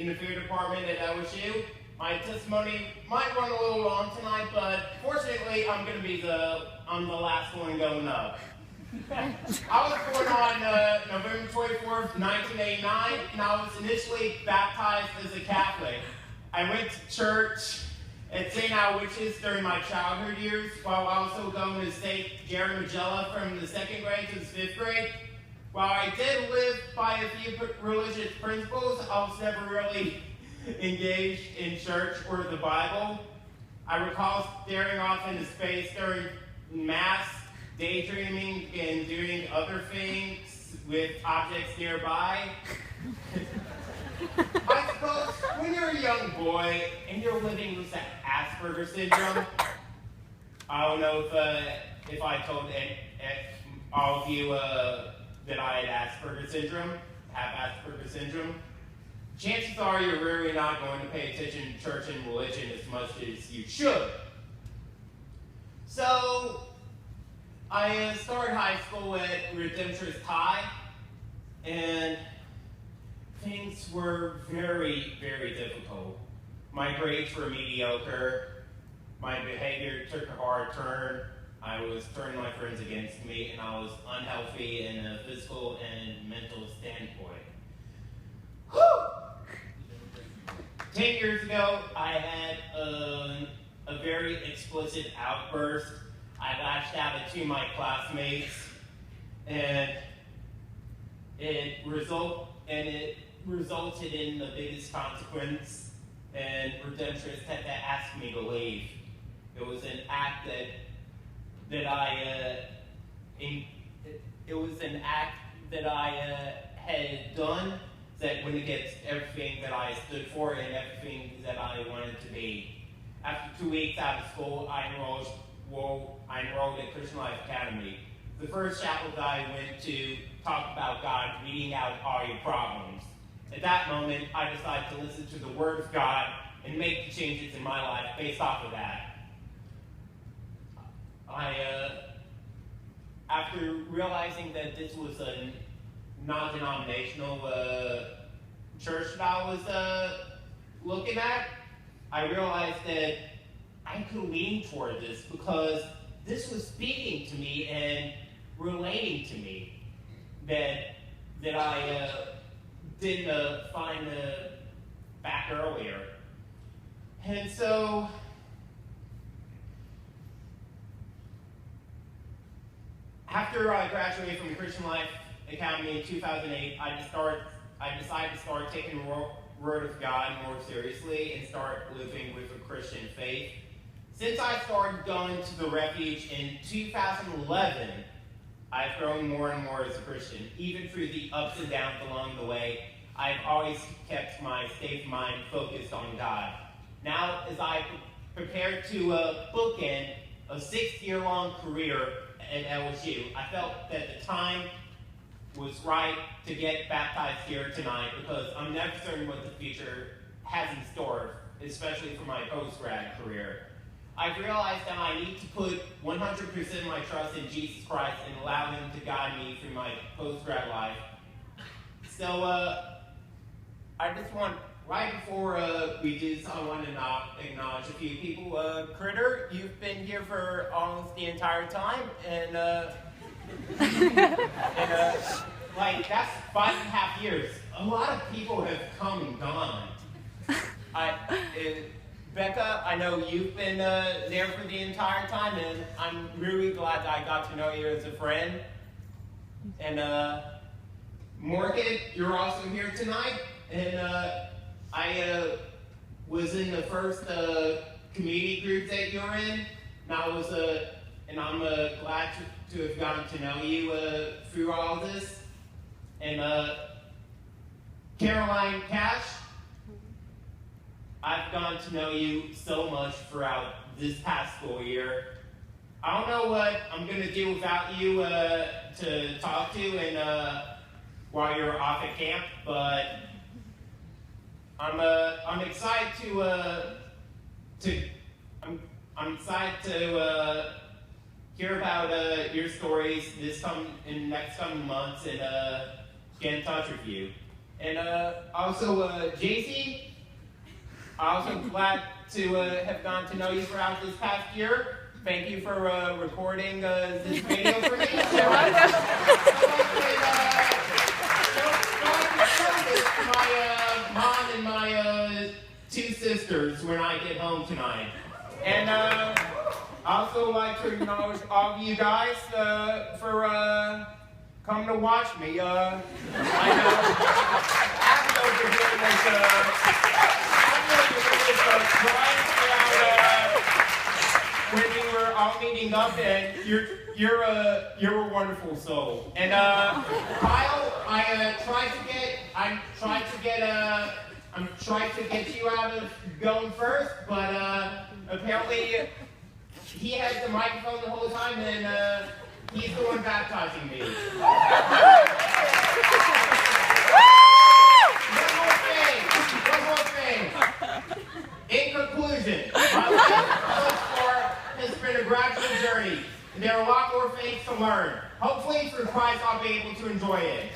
in the food department at LSU. My testimony might run a little long tonight, but fortunately, I'm the last one going up. I was born on November 24th, 1989, and I was initially baptized as a Catholic. I went to church at St. Aloysius during my childhood years, while also going to St. Jerry Magella from the 2nd grade to the 5th grade. While I did live by a few religious principles, I was never really engaged in church or the Bible. I recall staring off into space during Mass, daydreaming and doing other things with objects nearby. I suppose when you're a young boy and you're living with that Asperger's syndrome, I don't know if I told all of you that I had Asperger's syndrome, chances are you're really not going to pay attention to church and religion as much as you should. So, I started high school at Redemptorist High, and things were very, very difficult. My grades were mediocre. My behavior took a hard turn. I was turning my friends against me, and I was unhealthy in a physical and mental standpoint. Whew! 10 years ago, I had a very explicit outburst. I lashed out at 2 of my classmates, and it resulted in the biggest consequence, and Redemptorists had to ask me to leave. It was an act that I had done that went against everything that I stood for and everything that I wanted to be. After 2 weeks out of school, I enrolled at Christian Life Academy. The first chapel that I went to talked about God weeding out all your problems. At that moment, I decided to listen to the Word of God and make the changes in my life based off of that. After realizing that this was a non-denominational church that I was looking at, I realized that I could lean toward this because this was speaking to me and relating to me that I didn't find back earlier. And so after I graduated from the Christian Life Academy in 2008, I decided to start taking the Word of God more seriously and start living with a Christian faith. Since I started going to the Refuge in 2011, I've grown more and more as a Christian. Even through the ups and downs along the way, I've always kept my state of mind focused on God. Now, as I prepare to bookend a 6-year-long career at LSU, I felt that the time was right to get baptized here tonight because I'm never certain what the future has in store, especially for my post-grad career. I've realized that I need to put 100% of my trust in Jesus Christ and allow Him to guide me through my post-grad life. So, I just want, right before we do this, I want to acknowledge a few people. Critter, you've been here for almost the entire time, and like, that's 5.5 years. A lot of people have come and gone. Becca, I know you've been there for the entire time, and I'm really glad that I got to know you as a friend. And Morgan, you're also here tonight, and I was in the first community group that you're in, and I'm glad to have gotten to know you through all this. And Caroline Cash, I've gotten to know you so much throughout this past school year. I don't know what I'm going to do without you to talk to and while you're off at camp, but I'm excited I'm excited to hear about your stories in the next coming months and get in touch with you. And also, JC, I'm also glad to have gotten to know you throughout this past year. Thank you for recording this video for me. You're welcome. My mom and my two sisters when I get home tonight. And I also like to acknowledge all of you guys for coming to watch me. I know Abigail was when we were all meeting up, and you're a wonderful soul. And Kyle, I'm trying to get you out of going first, but apparently he had the microphone the whole time, and he's the one baptizing me. One more thing. In conclusion, my life thus far has been a gradual journey, and there are a lot more things to learn. Hopefully, through Christ, I'll be able to enjoy it.